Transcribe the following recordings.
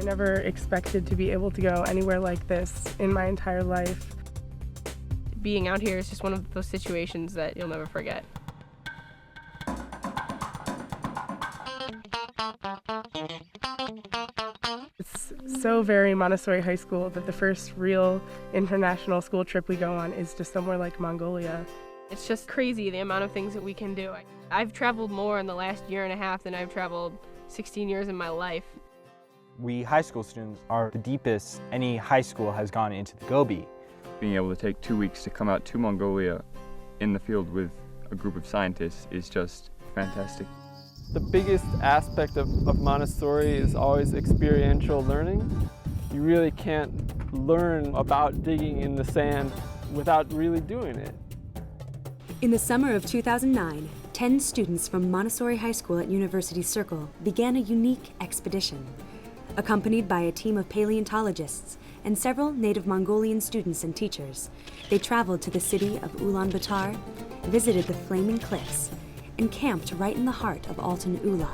never expected to be able to go anywhere like this in my entire life. Being out here is just one of those situations that you'll never forget. It's so very Montessori High School that the first real international school trip we go on is to somewhere like Mongolia. It's just crazy the amount of things that we can do. I've traveled more in the last year and a half than I've traveled 16 years in my life. We high school students are the deepest any high school has gone into the Gobi. Being able to take 2 weeks to come out to Mongolia in the field with a group of scientists is just fantastic. The biggest aspect of Montessori is always experiential learning. You really can't learn about digging in the sand without really doing it. In the summer of 2009, 10 students from Montessori High School at University Circle began a unique expedition. Accompanied by a team of paleontologists and several native Mongolian students and teachers, they traveled to the city of Ulaanbaatar, visited the Flaming Cliffs, and camped right in the heart of Altan Ula.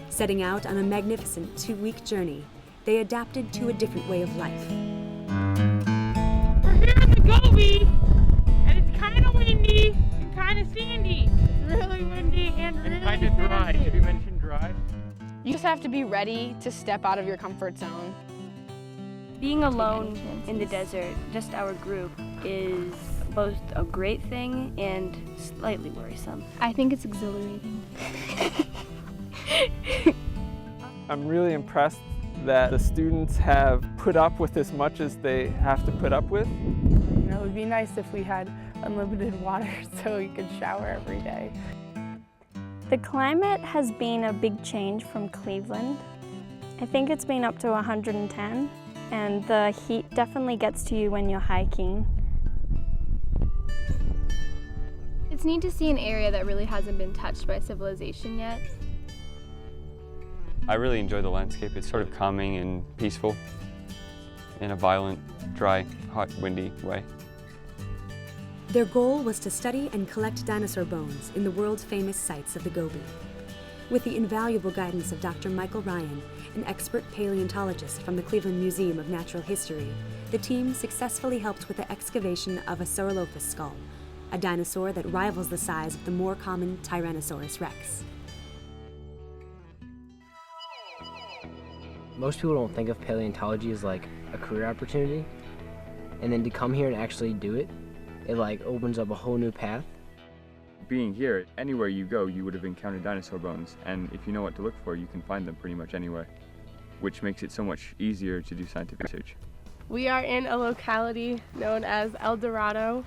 Setting out on a magnificent 2-week journey, they adapted to a different way of life. We're here in the Gobi, and it's kind of windy and kind of sandy. It's really windy and really kind of dry. sandy. Did you mention dry? You just have to be ready to step out of your comfort zone. Being alone in the desert, just our group, is both a great thing and slightly worrisome. I think it's exhilarating. I'm really impressed that the students have put up with as much as they have to put up with. You know, it would be nice if we had unlimited water so we could shower every day. The climate has been a big change from Cleveland. I think it's been up to 110, and the heat definitely gets to you when you're hiking. It's neat to see an area that really hasn't been touched by civilization yet. I really enjoy the landscape. It's sort of calming and peaceful in a violent, dry, hot, windy way. Their goal was to study and collect dinosaur bones in the world's famous sites of the Gobi. With the invaluable guidance of Dr. Michael Ryan, an expert paleontologist from the Cleveland Museum of Natural History, the team successfully helped with the excavation of a Saurolophus skull, a dinosaur that rivals the size of the more common Tyrannosaurus rex. Most people don't think of paleontology as like a career opportunity, and then to come here and actually do it, it like opens up a whole new path. Being here, anywhere you go, you would have encountered dinosaur bones, and if you know what to look for, you can find them pretty much anywhere, which makes it so much easier to do scientific research. We are in a locality known as El Dorado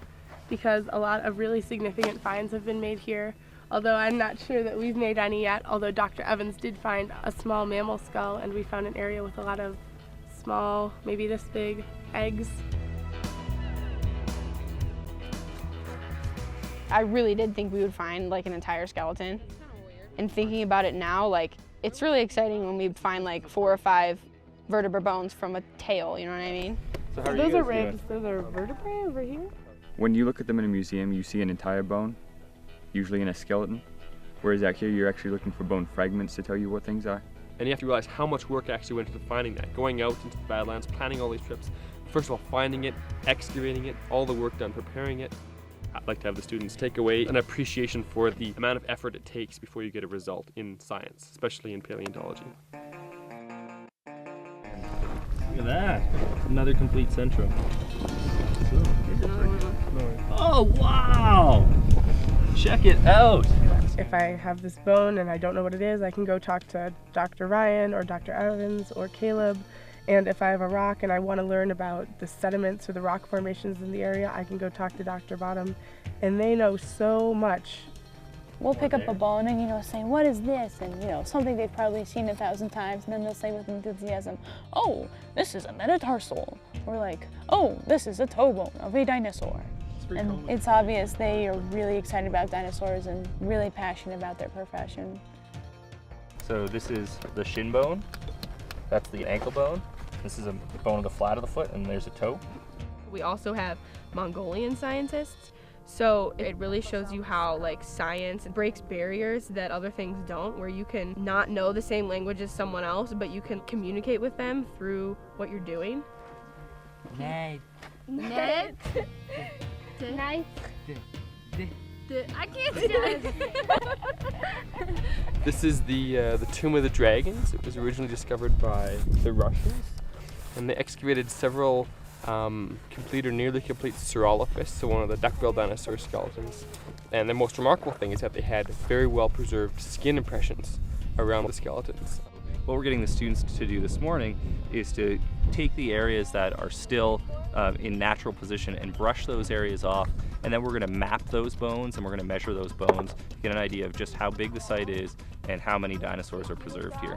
because a lot of really significant finds have been made here, although I'm not sure that we've made any yet, although Dr. Evans did find a small mammal skull, and we found an area with a lot of small, maybe this big, eggs. I really did think we would find like an entire skeleton. And thinking about it now, like, it's really exciting when we find like 4 or 5 vertebra bones from a tail, you know what I mean? So Those are ribs, those are vertebrae over here? When you look at them in a museum, you see an entire bone, usually in a skeleton, whereas out here you're actually looking for bone fragments to tell you what things are. And you have to realize how much work actually went into finding that. Going out into the Badlands, planning all these trips. First of all, finding it, excavating it, all the work done preparing it. I'd like to have the students take away an appreciation for the amount of effort it takes before you get a result in science, especially in paleontology. Look at that. Another complete centro. Oh, wow! Check it out! If I have this bone and I don't know what it is, I can go talk to Dr. Ryan or Dr. Evans or Caleb. And if I have a rock and I want to learn about the sediments or the rock formations in the area, I can go talk to Dr. Bottom. And they know so much. We'll pick up a bone and, saying, what is this? And, something they've probably seen 1,000 times. And then they'll say with enthusiasm, oh, this is a metatarsal. Or like, oh, this is a toe bone of a dinosaur. And it's obvious they are really excited about dinosaurs and really passionate about their profession. So this is the shin bone. That's the ankle bone. This is a bone of the flat of the foot, and there's a toe. We also have Mongolian scientists. So it really shows you how like science breaks barriers that other things don't, where you can not know the same language as someone else, but you can communicate with them through what you're doing. Ned. Ned. Nice. I can't do it. This is the Tomb of the Dragons. It was originally discovered by the Russians, and they excavated several complete or nearly complete Saurolophus, so one of the duck-billed dinosaur skeletons. And the most remarkable thing is that they had very well preserved skin impressions around the skeletons. What we're getting the students to do this morning is to take the areas that are still in natural position and brush those areas off, and then we're going to map those bones and we're going to measure those bones to get an idea of just how big the site is and how many dinosaurs are preserved here.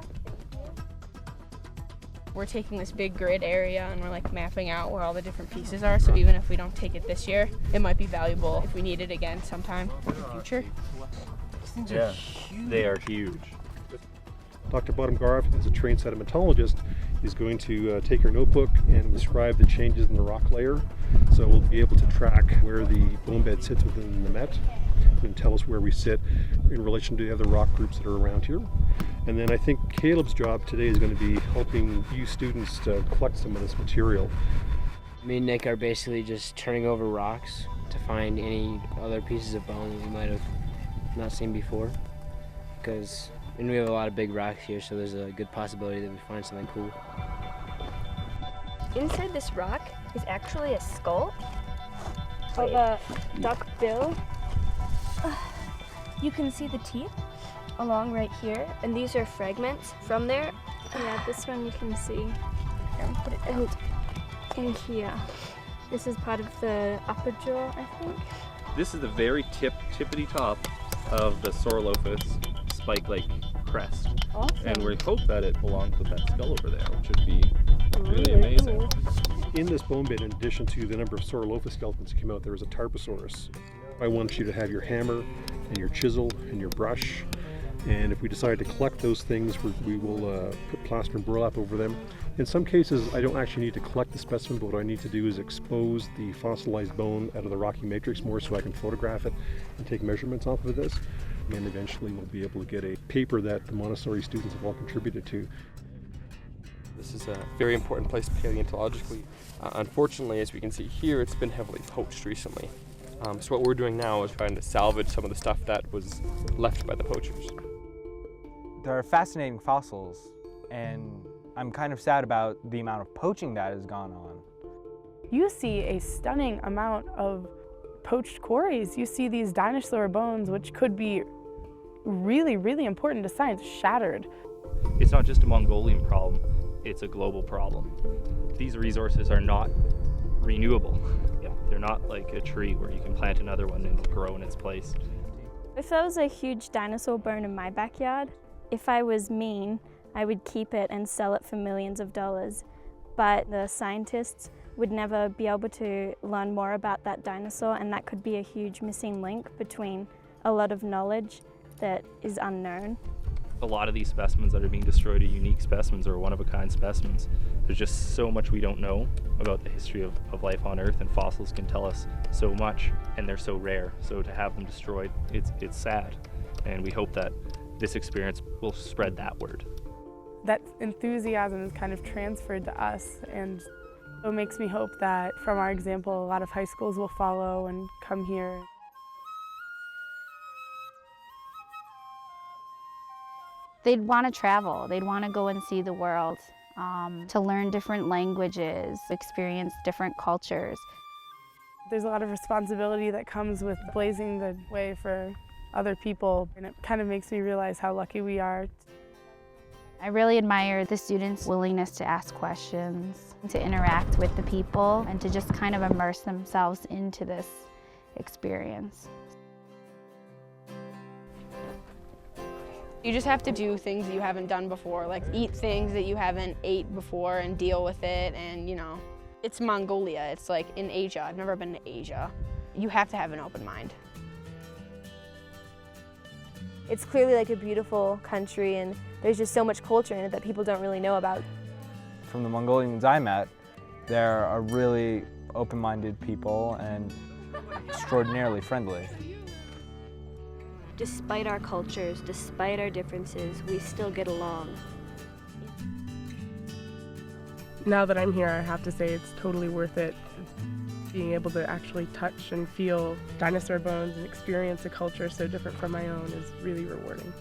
We're taking this big grid area and we're like mapping out where all the different pieces are, so even if we don't take it this year, it might be valuable if we need it again sometime in the future. Yeah, they are huge. Dr. Bottom-Garth, as a trained sedimentologist, is going to take her notebook and describe the changes in the rock layer. So we'll be able to track where the bone bed sits within the Met and tell us where we sit in relation to the other rock groups that are around here. And then I think Caleb's job today is going to be helping you students to collect some of this material. Me and Nick are basically just turning over rocks to find any other pieces of bone we might have not seen before. And we have a lot of big rocks here, so there's a good possibility that we find something cool. Inside this rock is actually a skull of a duck bill. You can see the teeth along right here, and these are fragments from there. Yeah, this one you can see. And put it down. In here. This is part of the upper jaw, I think. This is the very tippity top of the Saurolophus spike-like crest. Awesome. And we hope that it belongs with that skull over there, which would be really amazing. In this bone bed, in addition to the number of Saurolophus skeletons that came out, there was a Tarbosaurus. I want you to have your hammer and your chisel and your brush, and if we decide to collect those things, we will put plaster and burlap over them. In some cases, I don't actually need to collect the specimen, but what I need to do is expose the fossilized bone out of the rocky matrix more so I can photograph it and take measurements off of this. And eventually we'll be able to get a paper that the Montessori students have all contributed to. This is a very important place paleontologically. Unfortunately, as we can see here, it's been heavily poached recently. So what we're doing now is trying to salvage some of the stuff that was left by the poachers. There are fascinating fossils, and I'm kind of sad about the amount of poaching that has gone on. You see a stunning amount of poached quarries. You see these dinosaur bones, which could be really, really important to science, shattered. It's not just a Mongolian problem, it's a global problem. These resources are not renewable. They're not like a tree where you can plant another one and it'll grow in its place. If there was a huge dinosaur bone in my backyard, if I was mean, I would keep it and sell it for millions of dollars. But the scientists would never be able to learn more about that dinosaur, and that could be a huge missing link between a lot of knowledge that is unknown. A lot of these specimens that are being destroyed are unique specimens or one-of-a-kind specimens. There's just so much we don't know about the history of life on Earth, and fossils can tell us so much, and they're so rare. So to have them destroyed, it's sad. And we hope that this experience will spread that word. That enthusiasm is kind of transferred to us, and it makes me hope that from our example, a lot of high schools will follow and come here. They'd want to travel, they'd want to go and see the world, to learn different languages, experience different cultures. There's a lot of responsibility that comes with blazing the way for other people, and it kind of makes me realize how lucky we are. I really admire the students' willingness to ask questions, to interact with the people, and to just kind of immerse themselves into this experience. You just have to do things that you haven't done before, like eat things that you haven't ate before and deal with it, and you know, it's Mongolia, it's like in Asia. I've never been to Asia. You have to have an open mind. It's clearly like a beautiful country, and there's just so much culture in it that people don't really know about. From the Mongolians I met, they're a really open-minded people, and extraordinarily friendly. Despite our cultures, despite our differences, we still get along. Now that I'm here, I have to say it's totally worth it. Being able to actually touch and feel dinosaur bones and experience a culture so different from my own is really rewarding.